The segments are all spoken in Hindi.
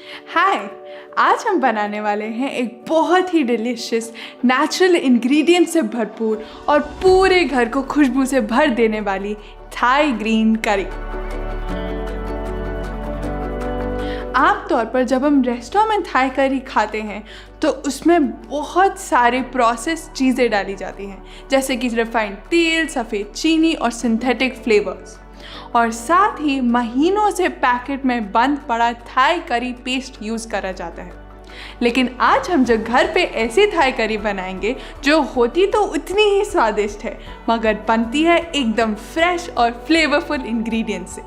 हाय, आज हम बनाने वाले हैं एक बहुत ही डिलीशियस नेचुरल इंग्रेडिएंट से भरपूर और पूरे घर को खुशबू से भर देने वाली थाई ग्रीन करी। आमतौर पर जब हम रेस्टोरेंट में थाई करी खाते हैं तो उसमें बहुत सारे प्रोसेस चीज़ें डाली जाती हैं, जैसे कि रिफाइंड तेल, सफ़ेद चीनी और सिंथेटिक फ्लेवर्स, और साथ ही महीनों से पैकेट में बंद पड़ा थाई करी पेस्ट यूज़ करा जाता है। लेकिन आज हम जो घर पे ऐसी थाई करी बनाएंगे जो होती तो उतनी ही स्वादिष्ट है, मगर बनती है एकदम फ्रेश और फ्लेवरफुल इंग्रेडिएंट से,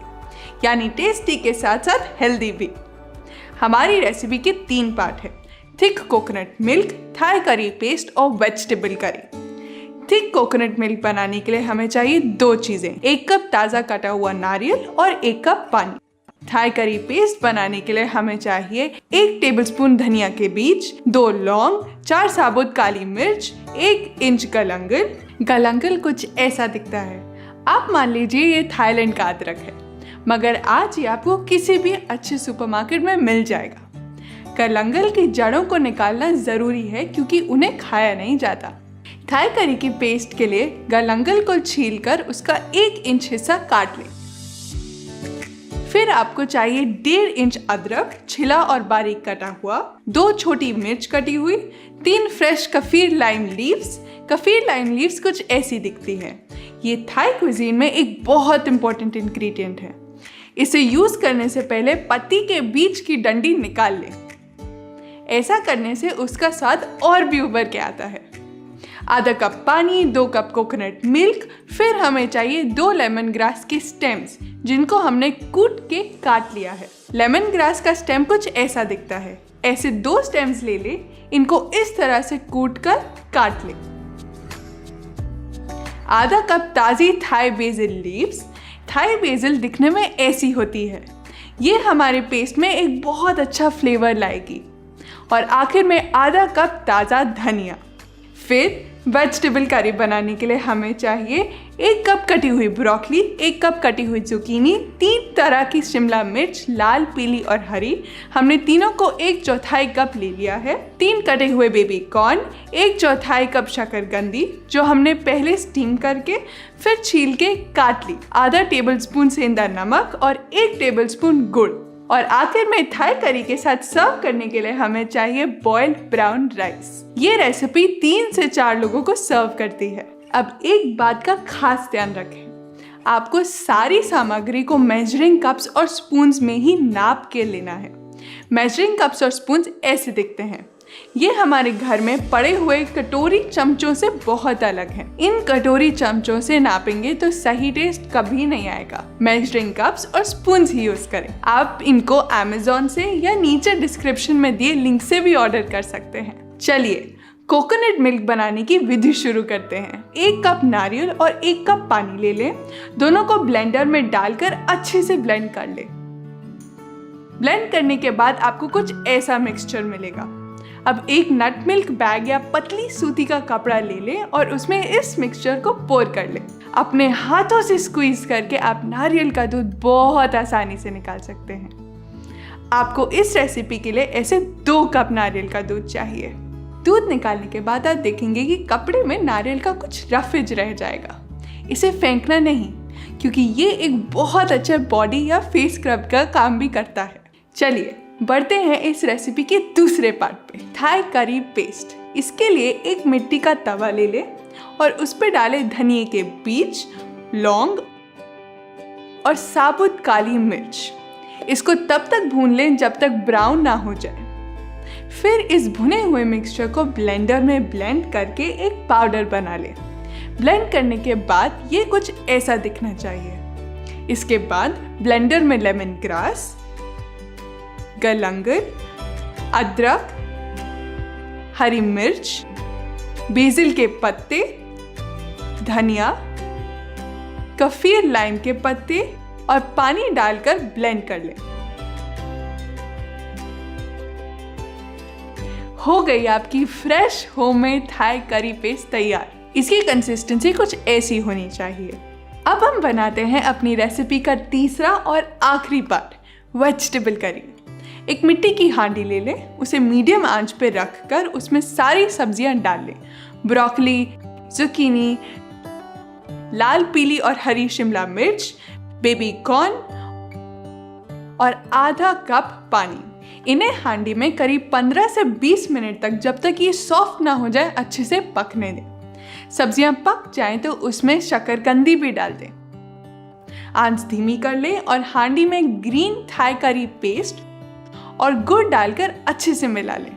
यानी टेस्टी के साथ साथ हेल्दी भी। हमारी रेसिपी के 3 पार्ट है: thick coconut milk, Thai curry paste और vegetable curry. Thick coconut milk बनाने के लिए हमें चाहिए 2 चीज़ें: 1 कप ताज़ा कटा हुआ नारियल और 1 कप पानी। थाई करी पेस्ट बनाने के लिए हमें चाहिए 1 टेबलस्पून धनिया के बीज, 2 लौंग, 4 साबुत काली मिर्च, 1 इंच गलंगल। गलंगल कुछ ऐसा दिखता है, आप मान लीजिए ये थाईलैंड का अदरक है, मगर आज ये आपको किसी भी अच्छे सुपरमार्केट में मिल जाएगा। गलंगल की जड़ों को निकालना ज़रूरी है क्योंकि उन्हें खाया नहीं जाता। थाई करी की पेस्ट के लिए गलंगल को छीलकर उसका 1 इंच हिस्सा काट लें। फिर आपको चाहिए 1.5 इंच अदरक छिला और बारीक कटा हुआ, 2 छोटी मिर्च कटी हुई, 3 fresh kaffir lime leaves. Kaffir lime leaves कुछ ऐसी दिखती है। ये थाई क्विजीन में एक बहुत इंपॉर्टेंट इंग्रेडिएंट है। इसे यूज़ करने से पहले पत्ती के बीच की डंडी निकाल लें। ऐसा करने से उसका स्वाद और भी उभर के आता है। आधा कप पानी, 2 कप कोकोनट मिल्क, फिर हमें चाहिए 2 लेमन ग्रास के स्टेम्स जिनको हमने कूट के काट लिया है। लेमन ग्रास का स्टेम कुछ ऐसा दिखता है। ऐसे 2 स्टेम्स ले लें, इनको इस तरह से कूट कर काट लें। आधा कप ताज़ी Thai basil leaves. Thai basil दिखने में ऐसी होती है। ये हमारे पेस्ट में एक बहुत अच्छा फ्लेवर लाएगी। और आखिर में आधा कप ताज़ा धनिया। फिर वेजिटेबल करी बनाने के लिए हमें चाहिए 1 कप कटी हुई ब्रोकली, 1 कप कटी हुई जुकीनी, 3 तरह की शिमला मिर्च, लाल, पीली और हरी। हमने तीनों को 1/4 कप ले लिया है। 3 कटे हुए बेबी कॉर्न, 1/4 कप शकरकंदी जो हमने पहले स्टीम करके फिर छील के काट ली, आधा टेबलस्पून सेंधा नमक और 1 टेबलस्पून गुड़। और आखिर में थाई करी के साथ सर्व करने के लिए हमें चाहिए बॉइल्ड ब्राउन राइस। ये रेसिपी 3 से 4 लोगों को सर्व करती है। अब एक बात का खास ध्यान रखें, आपको सारी सामग्री को मेजरिंग कप्स और स्पून्स में ही नाप के लेना है। मेजरिंग कप्स और स्पून्स ऐसे दिखते हैं। ये हमारे घर में पड़े हुए कटोरी चमचों से बहुत अलग हैं। इन कटोरी चमचों से नापेंगे तो सही टेस्ट कभी नहीं आएगा। मेजरिंग कप्स और स्पून्स ही यूज करें। आप इनको Amazon से या नीचे डिस्क्रिप्शन में दिए लिंक से भी ऑर्डर कर सकते हैं। चलिए कोकोनट मिल्क बनाने की विधि शुरू करते हैं। 1 कप नारियल और 1 कप पानी ले लें। दोनों को ब्लेंडर में डालकर अच्छे से ब्लेंड कर लें। ब्लेंड करने के बाद आपको कुछ ऐसा मिक्सचर मिलेगा। अब एक नट मिल्क बैग या पतली सूती का कपड़ा ले लें और उसमें इस मिक्सचर को पोर कर लें। अपने हाथों से स्क्वीज करके आप नारियल का दूध बहुत आसानी से निकाल सकते हैं। आपको इस रेसिपी के लिए ऐसे 2 कप नारियल का दूध चाहिए। दूध निकालने के बाद आप देखेंगे कि कपड़े में नारियल का कुछ रफेज रह जाएगा। इसे फेंकना नहीं, क्योंकि ये एक बहुत अच्छा बॉडी या फेस स्क्रब का काम भी करता है। चलिए बढ़ते हैं इस रेसिपी के दूसरे पार्ट पे, थाई करी पेस्ट। इसके लिए एक मिट्टी का तवा ले लें और उस पर डालें धनिए के बीज, लौंग और साबुत काली मिर्च। इसको तब तक भून लें जब तक ब्राउन ना हो जाए। फिर इस भुने हुए मिक्सचर को ब्लेंडर में ब्लेंड करके एक पाउडर बना लें। ब्लेंड करने के बाद ये कुछ ऐसा दिखना चाहिए। इसके बाद ब्लेंडर में लेमन ग्रास, गलंगल, अदरक, हरी मिर्च, बेसिल के पत्ते, धनिया, कफीर लाइम के पत्ते और पानी डालकर ब्लेंड कर लें। हो गई आपकी fresh homemade Thai curry paste तैयार। इसकी कंसिस्टेंसी कुछ ऐसी होनी चाहिए। अब हम बनाते हैं अपनी रेसिपी का तीसरा और आखिरी पार्ट, वेजिटेबल करी। एक मिट्टी की हांडी ले लें, उसे मीडियम आंच पे रखकर उसमें सारी सब्जियां डाल लें। ब्रोकली, जुकीनी, लाल, पीली और हरी शिमला मिर्च, बेबी कॉर्न और आधा कप पानी। इन्हें हांडी में करीब 15 से 20 मिनट तक, जब तक ये सॉफ्ट ना हो जाए, अच्छे से पकने दें। सब्जियां पक जाएं तो उसमें शकरकंदी भी डाल दें। आंच धीमी कर लें और हांडी में ग्रीन थाई करी पेस्ट और गुड़ डालकर अच्छे से मिला लें।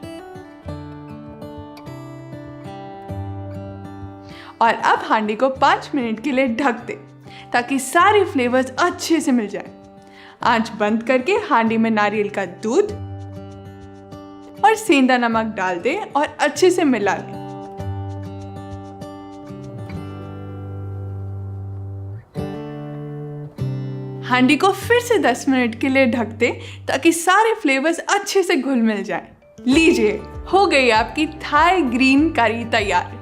और अब हांडी को 5 मिनट के लिए ढक दें ताकि सारे फ्लेवर्स अच्छे से मिल जाए। आंच बंद करके हांडी में नारियल का दूध और सेंधा नमक डाल दें और अच्छे से मिला लें। हांडी को फिर से 10 मिनट के लिए ढक दें ताकि सारे फ्लेवर्स अच्छे से घुल मिल जाएं। लीजिए, हो गई आपकी थाई ग्रीन करी तैयार।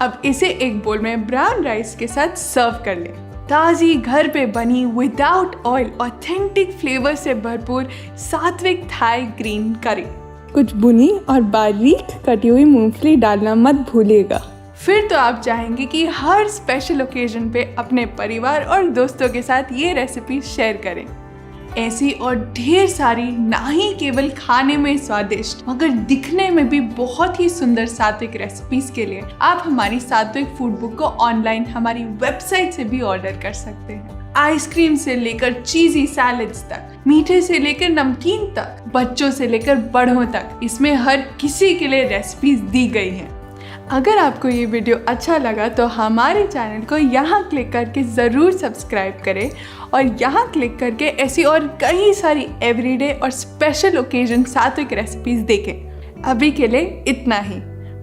अब इसे एक बोल में ब्राउन राइस के साथ सर्व कर लें। ताज़ी, घर पे बनी, विदाउट ऑयल, ऑथेंटिक फ्लेवर से भरपूर सात्विक थाई ग्रीन करी। कुछ भुनी और बारीक कटी हुई मूंगफली डालना मत भूलिएगा। फिर तो आप चाहेंगे कि हर स्पेशल ओकेजन पे अपने परिवार और दोस्तों के साथ ये रेसिपी शेयर करें। ऐसी और ढेर सारी, ना ही केवल खाने में स्वादिष्ट मगर दिखने में भी बहुत ही सुंदर सात्विक रेसिपीज के लिए आप हमारी सात्विक फूड बुक को ऑनलाइन हमारी वेबसाइट से भी ऑर्डर कर सकते हैं। आइसक्रीम से लेकर चीजी सैलेड्स तक, मीठे से लेकर नमकीन तक, बच्चों से लेकर बड़ों तक, इसमें हर किसी के लिए रेसिपीज दी गई हैं। अगर आपको ये वीडियो अच्छा लगा तो हमारे चैनल को यहाँ क्लिक करके ज़रूर सब्सक्राइब करें और यहाँ क्लिक करके ऐसी और कई सारी एवरीडे और स्पेशल ओकेजन सात्विक रेसिपीज़ देखें। अभी के लिए इतना ही,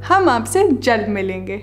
हम आपसे जल्द मिलेंगे।